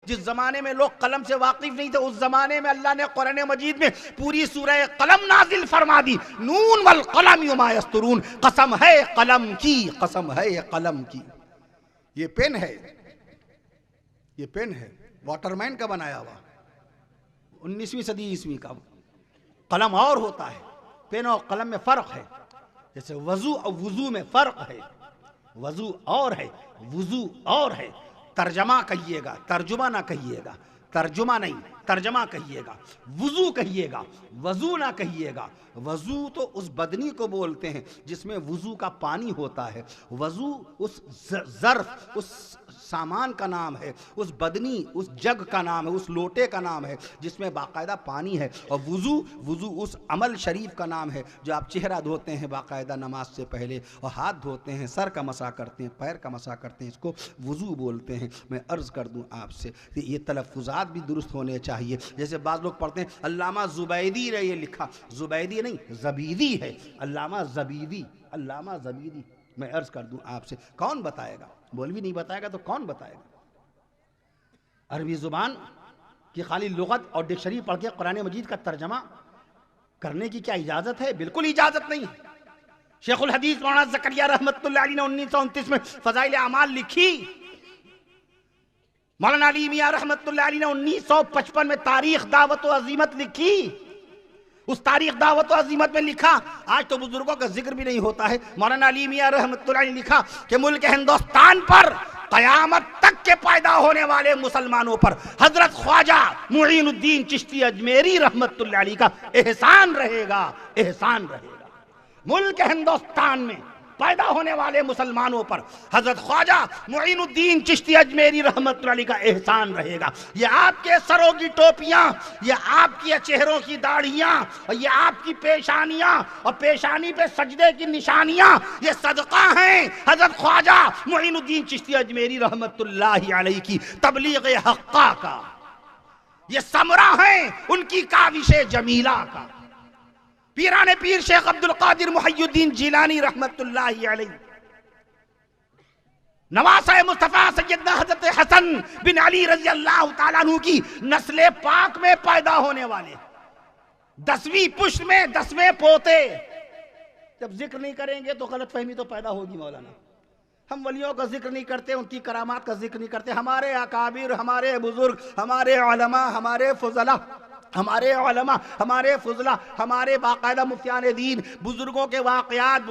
جس زمانے میں لوگ قلم سے واقف نہیں تھے، اس زمانے میں اللہ نے قرآن مجید میں پوری سورہ قلم نازل فرما دی. نون والقلم وما یسطرون، قسم ہے قلم کی، قسم ہے قلم کی. یہ پین ہے، یہ پین ہے واٹر مین کا بنایا ہوا، 19ویں صدی عیسوی کا. قلم اور ہوتا ہے، پین اور قلم میں فرق ہے. جیسے وضو اور وضو میں فرق ہے، وضو اور ہے، وضو اور ہے. ترجمہ کہیے گا، ترجمہ نہ کہیے گا، ترجمہ نہیں ترجمہ کہیے گا. وضو کہیے گا، وضو نہ کہیے گا. وضو تو اس بدنی کو بولتے ہیں جس میں وضو کا پانی ہوتا ہے. وضو اس ظرف، اس سامان کا نام ہے، اس بدنی، اس جگ کا نام ہے، اس لوٹے کا نام ہے جس میں باقاعدہ پانی ہے. اور وضو اس عمل شریف کا نام ہے جو آپ چہرہ دھوتے ہیں باقاعدہ نماز سے پہلے، اور ہاتھ دھوتے ہیں، سر کا مسح کرتے ہیں، پیر کا مسح کرتے ہیں. اس کو وضو بولتے ہیں. میں عرض کر دوں آپ سے کہ یہ تلفظات بھی درست ہونے چاہیے. جیسے بعض لوگ پڑھتے ہیں علامہ زبیدی نے یہ لکھا، زبیدی نہیں زبیدی ہے، علامہ زبیدی، علامہ زبیدی. میں عرض کر دوں آپ سے، کون بتائے گا؟ مولوی نہیں بتائے گا تو کون بتائے گا؟ عربی زبان کی خالی لغت اور ڈکشنری پڑھ کے قرآن مجید کا ترجمہ کرنے کی کیا اجازت ہے؟ بالکل اجازت نہیں. شیخ الحدیث مولانا زکریا رحمت اللہ علیہ نے 1929 میں فضائل اعمال لکھی. مولانا علی میاں رحمت اللہ علیہ نے 1955 میں تاریخ دعوت و عظیمت لکھی. اس تاریخ دعوت و عظیمت میں لکھا، آج تو بزرگوں کا ذکر بھی نہیں ہوتا ہے. مولانا علی میاں رحمت اللہ علیہ نے لکھا کہ ملک ہندوستان پر قیامت تک کے پیدا ہونے والے مسلمانوں پر حضرت خواجہ معین الدین چشتی اجمیری رحمت اللہ علیہ کا احسان رہے گا، احسان رہے گا. ملک ہندوستان میں پیدا ہونے والے مسلمانوں پر حضرت خواجہ معین الدین چشتی اجمیری رحمت اللہ علیہ کا احسان رہے گا. یہ آپ کے سروں کی ٹوپیاں، یہ آپ کی چہروں کی داڑھیاں، اور یہ آپ کی پیشانیاں اور پیشانی پہ سجدے کی نشانیاں، یہ صدقہ ہیں حضرت خواجہ معین الدین چشتی اجمیری رحمت اللہ علیہ کی تبلیغ حقہ کا. یہ ثمرہ ہیں ان کی کاوش جمیلہ کا. پیران پیر شیخ عبد القادر محی الدین جیلانی رحمت اللہ علیہ، نواسہ مصطفیٰ سیدنا حضرت حسن بن علی رضی اللہ تعالیٰ عنہ کی نسل پاک میں پیدا ہونے والے 10ویں پشت میں 10ویں پوتے. جب ذکر نہیں کریں گے تو غلط فہمی تو پیدا ہوگی مولانا. ہم ولیوں کا ذکر نہیں کرتے، ان کی کرامات کا ذکر نہیں کرتے. ہمارے اکابر، ہمارے بزرگ، ہمارے علماء، ہمارے فضلاء، ہمارے علماء، ہمارے فضلاء، ہمارے باقاعدہ مفتیان دین، بزرگوں کے واقعات،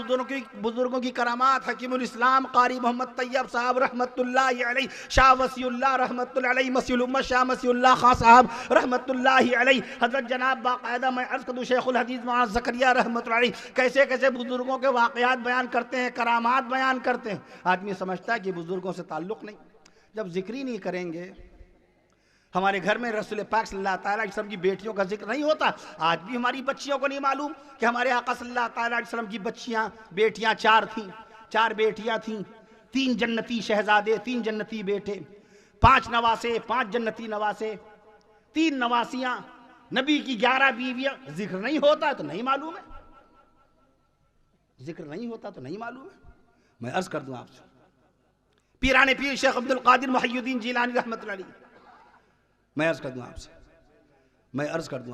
بزرگوں کی کرامات، حکیم الاسلام قاری محمد طیب صاحب رحمت اللہ علیہ، شاہ وسیع اللہ رحمت اللہ علیہ، مسیح الامت شاہ مسیح اللہ خان صاحب رحمت اللہ علیہ، حضرت جناب باقاعدہ میں عرض کروں شیخ الحدیث مولانا زکریا رحمت اللہ علیہ کیسے کیسے بزرگوں کے واقعات بیان کرتے ہیں، کرامات بیان کرتے ہیں. آدمی سمجھتا ہے کہ بزرگوں سے تعلق نہیں. جب ذکر ہی نہیں کریں گے، ہمارے گھر میں رسول پاک صلی اللہ تعالیٰ علیہ وسلم کی بیٹیوں کا ذکر نہیں ہوتا. آج بھی ہماری بچیوں کو نہیں معلوم کہ ہمارے آقا صلی اللہ تعالیٰ علیہ وسلم کی بیٹیاں 4 تھیں، 4 بیٹیاں تھیں، 3 جنتی شہزادے، 3 جنتی بیٹے، 5 نواسے، 5 جنتی نواسے، 3 نواسیاں، نبی کی 11 بیویاں. ذکر نہیں ہوتا تو نہیں معلوم ہے، ذکر نہیں ہوتا تو نہیں معلوم ہے. میں عرض کر دوں آپ سے، پیران پیر شیخ عبد القادر محی الدین جیلانی رحمت اللہ علیہ، میں عرض کر دوں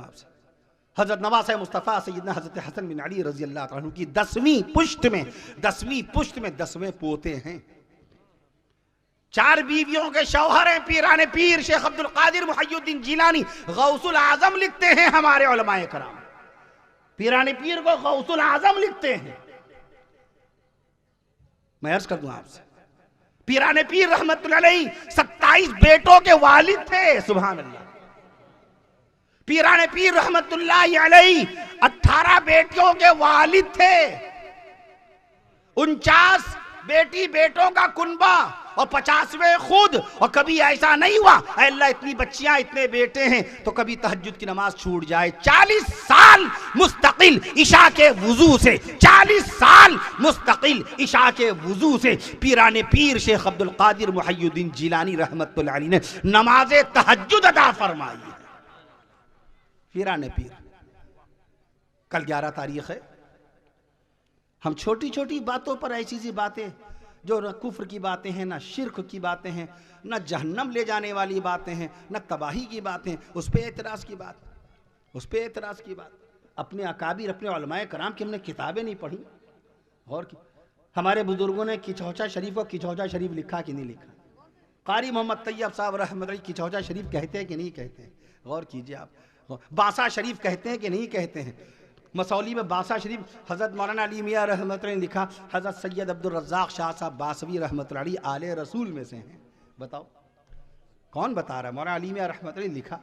آپ سے حضرت نواسہ مصطفیٰ سیدنا حضرت حسن بن علی رضی اللہ عنہ کی 10ویں پشت میں 10ویں پوتے ہیں. 4 بیویوں کے شوہر ہیں پیران پیر شیخ عبد القادر محی الدین جیلانی. غوث العظم لکھتے ہیں ہمارے علماء کرام، پیران پیر کو غوث العظم لکھتے ہیں. میں عرض کر دوں آپ سے، پیران پیر رحمت اللہ علیہ 27 بیٹوں کے والد تھے. سبحان اللہ. پیران پیر رحمت اللہ علیہ 18 بیٹیوں کے والد تھے. 49 بیٹی بیٹوں کا کنبہ اور 50ویں خود. اور کبھی ایسا نہیں ہوا اے اللہ اتنی بچیاں اتنے بیٹے ہیں تو کبھی تہجد کی نماز چھوٹ جائے. 40 سال مستقل عشاء کے وضو سے، 40 سال مستقل عشاء کے وضو سے پیران پیر شیخ عبد القادر محی الدین جیلانی رحمت اللہ علیہ نے نماز تہجد ادا فرمائی ہے. پیران پیر. کل 11 تاریخ ہے. ہم چھوٹی چھوٹی باتوں پر ایسی سی باتیں جو نہ کفر کی باتیں ہیں، نہ شرک کی باتیں ہیں، نہ جہنم لے جانے والی باتیں ہیں، نہ تباہی کی باتیں، اس پہ اعتراض کی بات، اس پہ اعتراض کی بات۔ اپنے اکابر، اپنے علماء کرام کی ہم نے کتابیں نہیں پڑھی، غور کی ہمارے بزرگوں نے کچھوچا شریف کو کچھوچا شریف لکھا کہ نہیں لکھا؟ قاری محمد طیب صاحب رحمۃ اللہ کچھوچا شریف کہتے ہیں کہ نہیں کہتے ہیں؟ غور کیجئے آپ۔ باسا شریف کہتے ہیں کہ نہیں کہتے ہیں؟ مسولی میں باسا شریف حضرت مولانا علی میاں رحمۃ اللہ نے لکھا، حضرت سید عبدالرزاق شاہ صاحب باسوی رحمۃ اللہ علیہ آل رسول میں سے ہیں۔ بتاؤ کون بتا رہا ہے؟ مولانا علی میاں رحمۃ اللہ نے لکھا۔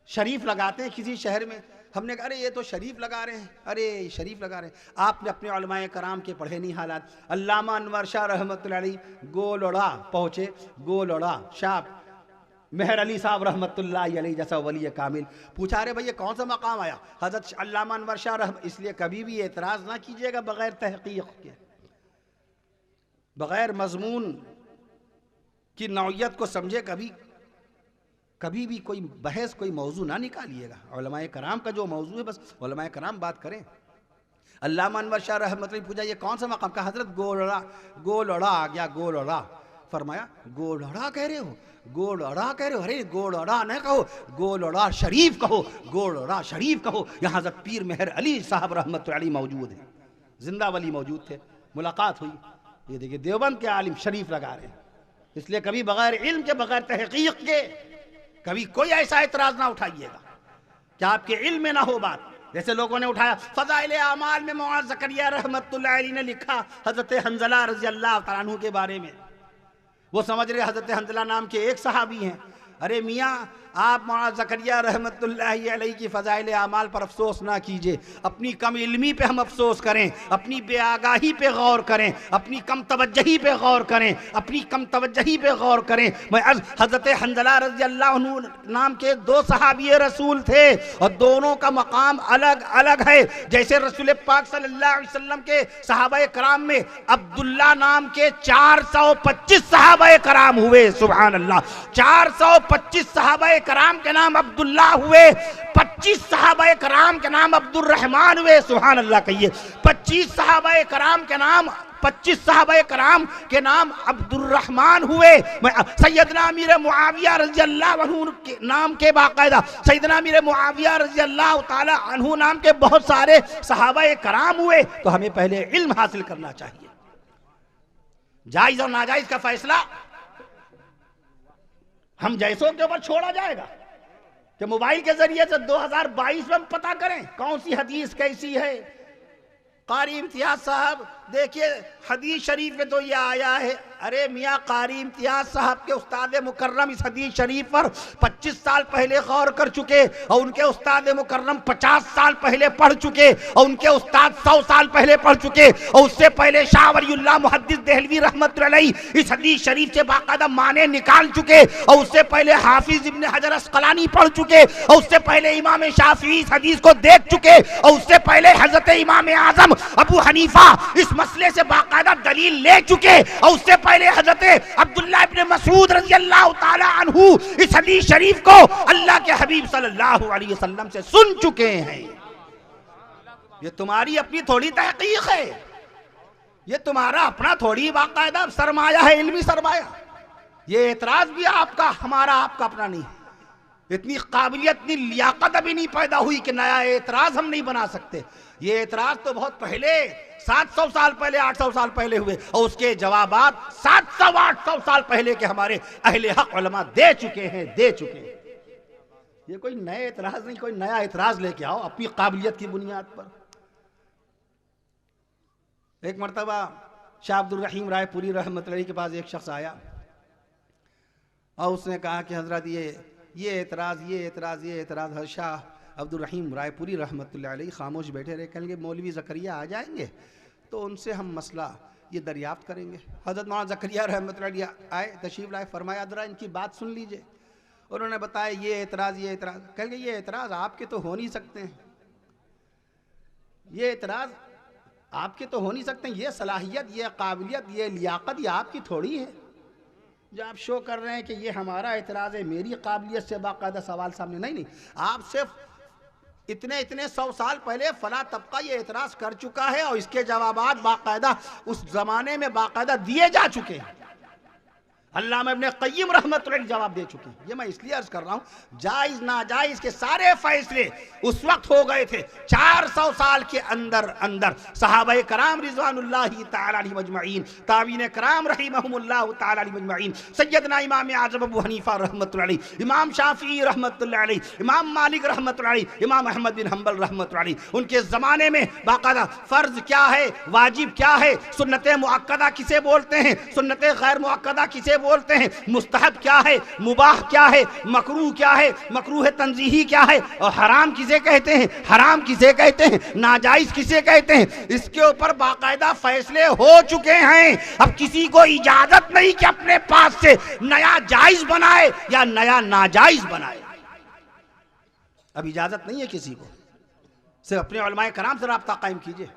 شریف لگاتے ہیں کسی شہر میں، ہم نے کہا ارے یہ تو شریف لگا رہے ہیں، ارے شریف لگا رہے ہیں۔ آپ نے اپنے علماء کرام کے پڑھے نہیں حالات۔ علامہ انور شاہ رحمۃ اللہ علیہ گولڑا پہنچے، گولڑا شاہ مہر علی صاحب رحمۃ اللہ علیہ جیسا ولی کامل، پوچھا رہے بھئی یہ کون سا مقام آیا؟ حضرت علامہ انور شاہ اس لیے کبھی بھی اعتراض نہ کیجیے گا بغیر تحقیق کے، بغیر مضمون کی نوعیت کو سمجھے کبھی بھی کوئی بحث، کوئی موضوع نہ نکالیے گا۔ علماء کرام کا جو موضوع ہے بس علماء کرام بات کریں۔ علامہ انور شاہ رحمۃ اللہ پوچھا یہ کون سا مقام؟ کہا حضرت گولڑا آ گیا، گولڑا۔ فرمایا گولڑا کہہ رہے ہو، گولڑا کہہ رہے ہو؟ ارے گولڑا نہ کہو، گولڑا شریف کہو، گولڑا شریف کہو۔ یہاں حضرت پیر مہر علی صاحب رحمۃ اللہ علیہ موجود ہیں، زندہ ولی موجود تھے، ملاقات ہوئی۔ یہ دیکھیں دیوبند کے عالم شریف لگا رہے ہیں، اس لیے کبھی بغیر علم کے، بغیر تحقیق کے کبھی کوئی ایسا اعتراض نہ اٹھائیے گا کہ آپ کے علم میں نہ ہو بات۔ جیسے لوگوں نے اٹھایا فضائل اعمال میں مولانا زکریا رحمۃ اللہ علیہ نے لکھا حضرت حنظلہ رضی اللہ تعالیٰ عنہ کے بارے میں، وہ سمجھ رہے حضرت حنظلہ نام کے ایک صحابی ہیں۔ ارے میاں آپ مولانا زکریا رحمۃ اللہ علیہ کی فضائل اعمال پر افسوس نہ کیجئے، اپنی کم علمی پہ ہم افسوس کریں، اپنی بے آگاہی پہ غور کریں، اپنی کم توجہی پہ غور کریں، اپنی کم توجہی پہ غور کریں۔ میں حضرت حنظلہ رضی اللہ عنہ نام کے دو صحابی رسول تھے اور دونوں کا مقام الگ الگ ہے۔ جیسے رسول پاک صلی اللہ علیہ وسلم کے صحابہ کرام میں عبداللہ نام کے 425 صحابہ کرام ہوئے، سبحان اللہ، 425 صحابہ کرام کے نام عبداللہ ہوئے، 25 صحابہ کرام کے نام عبد الرحمن ہوئے، سبحان اللہ کہیے، 25 صحابہ کرام کے نام عبد الرحمن ہوئے۔ سیدنا امیر معاویہ رضی اللہ عنہ کے نام کے باقاعدہ سیدنا امیر معاویہ رضی اللہ تعالی عنہ نام کے بہت سارے صحابہ کرام ہوئے۔ تو ہمیں پہلے علم حاصل کرنا چاہیے۔ جائز اور ناجائز کا فیصلہ ہم جیسوں کے اوپر چھوڑا جائے گا کہ موبائل کے ذریعے سے 2022 میں ہم پتہ کریں کون سی حدیث کیسی ہے۔ قاری امتیاز صاحب دیکھیے حدیث شریف میں تو یہ آیا ہے، ارے میاں قاری امتیاز صاحب کے استاد مکرم اس حدیث شریف پر 25 سال پہلے غور کر چکے، اور ان کے استاد مکرم 50 سال پہلے پڑھ چکے، اور ان کے استاد 100 سال پہلے پڑھ چکے، اور اس سے پہلے شاہ ولی اللہ محدث دہلوی رحمت اللہ علیہ اس حدیث شریف سے باقاعدہ معنی نکال چکے، اور اس سے پہلے حافظ ابن حجر اسقلانی پڑھ چکے، اور اس سے پہلے امام شافعی اس حدیث کو دیکھ چکے، اور اس سے پہلے حضرت امام اعظم ابو حنیفہ اس مسئلے سے باقاعدہ دلیل لے چکے، اور اس سے پہلے حضرت عبداللہ ابن مسعود رضی اللہ تعالی عنہ اس حدیث شریف کو اللہ کے حبیب صلی اللہ علیہ وسلم سے سن چکے ہیں۔ یہ تمہاری اپنی تھوڑی تحقیق ہے، یہ تمہارا اپنا تھوڑی باقاعدہ سرمایہ ہے، علمی سرمایہ۔ یہ اعتراض بھی آپ کا، ہمارا آپ کا اپنا نہیں۔ اتنی قابلیت، اتنی لیاقت ابھی نہیں پیدا ہوئی کہ نیا اعتراض ہم نہیں بنا سکتے۔ یہ اعتراض تو بہت پہلے 700 سال پہلے، 800 سال پہلے ہوئے، اور اس کے جوابات 700-800 سال پہلے کے ہمارے اہل حق علماء دے چکے ہیں۔ یہ کوئی نئے اعتراض نہیں، کوئی نیا اعتراض لے کے آؤ اپنی قابلیت کی بنیاد پر۔ ایک مرتبہ شاہ عبد الرحیم رائے پوری رحمت اللہ کے پاس ایک شخص آیا اور اس نے کہا کہ حضرت یہ اعتراض ہر شاہ عبد الرحیم رائے پوری رحمت اللہ علیہ خاموش بیٹھے رہے، کہیں گے مولوی زکریا آ جائیں گے تو ان سے ہم مسئلہ یہ دریافت کریں گے۔ حضرت مولانا زکریا رحمت اللہ علیہ آئے، تشریف لائے، فرمایا ذرا ان کی بات سن لیجئے۔ انہوں نے بتایا یہ اعتراض، کہیں گے یہ اعتراض آپ کے تو ہو نہیں سکتے ہیں، یہ اعتراض آپ کے تو ہو نہیں سکتے ہیں، یہ صلاحیت، یہ قابلیت، یہ لیاقت یہ آپ کی تھوڑی ہے جو آپ شو کر رہے ہیں کہ یہ ہمارا اعتراض ہے، میری قابلیت سے باقاعدہ سوال سامنے نہیں۔ آپ صرف اتنے 100 سال پہلے فلاں طبقہ یہ اعتراض کر چکا ہے اور اس کے جوابات باقاعدہ اس زمانے میں باقاعدہ دیے جا چکے ہیں. علامہ ابن قیم رحمت اللہ علیہ جواب دے چکے ہیں. یہ میں اس لیے عرض کر رہا ہوں جائز ناجائز کے سارے فیصلے اس وقت ہو گئے تھے. 400 سال کے اندر صحابہ کرام رضوان اللہ تعالی علیہ مجمعین، تابعین کرام رحمہم اللہ تعالی علیہ مجمعین، سیدنا امام اعظم ابو حنیفہ رحمت اللہ علیہ، امام شافعی رحمت اللہ علیہ، امام مالک رحمت اللہ علیہ، امام احمد بن حنبل رحمت اللہ علیہ، ان کے زمانے میں باقاعدہ فرض کیا ہے، واجب کیا ہے، سنت مؤکدہ کسے بولتے ہیں، سنت غیر مؤکدہ کسے بولتے ہیں، مستحب کیا ہے، مباح کیا ہے، مکروہ کیا ہے، مکروہ تنزیہی کیا ہے، اور حرام کسے کہتے ہیں، حرام کسے کہتے ہیں، ناجائز کسے کہتے ہیں. اس کے اوپر باقاعدہ فیصلے ہو چکے ہیں. اب کسی کو اجازت نہیں کہ اپنے پاس سے نیا جائز بنائے یا نیا ناجائز بنائے. اب اجازت نہیں ہے کسی کو. صرف اپنے علماء کرام سے رابطہ قائم کیجئے.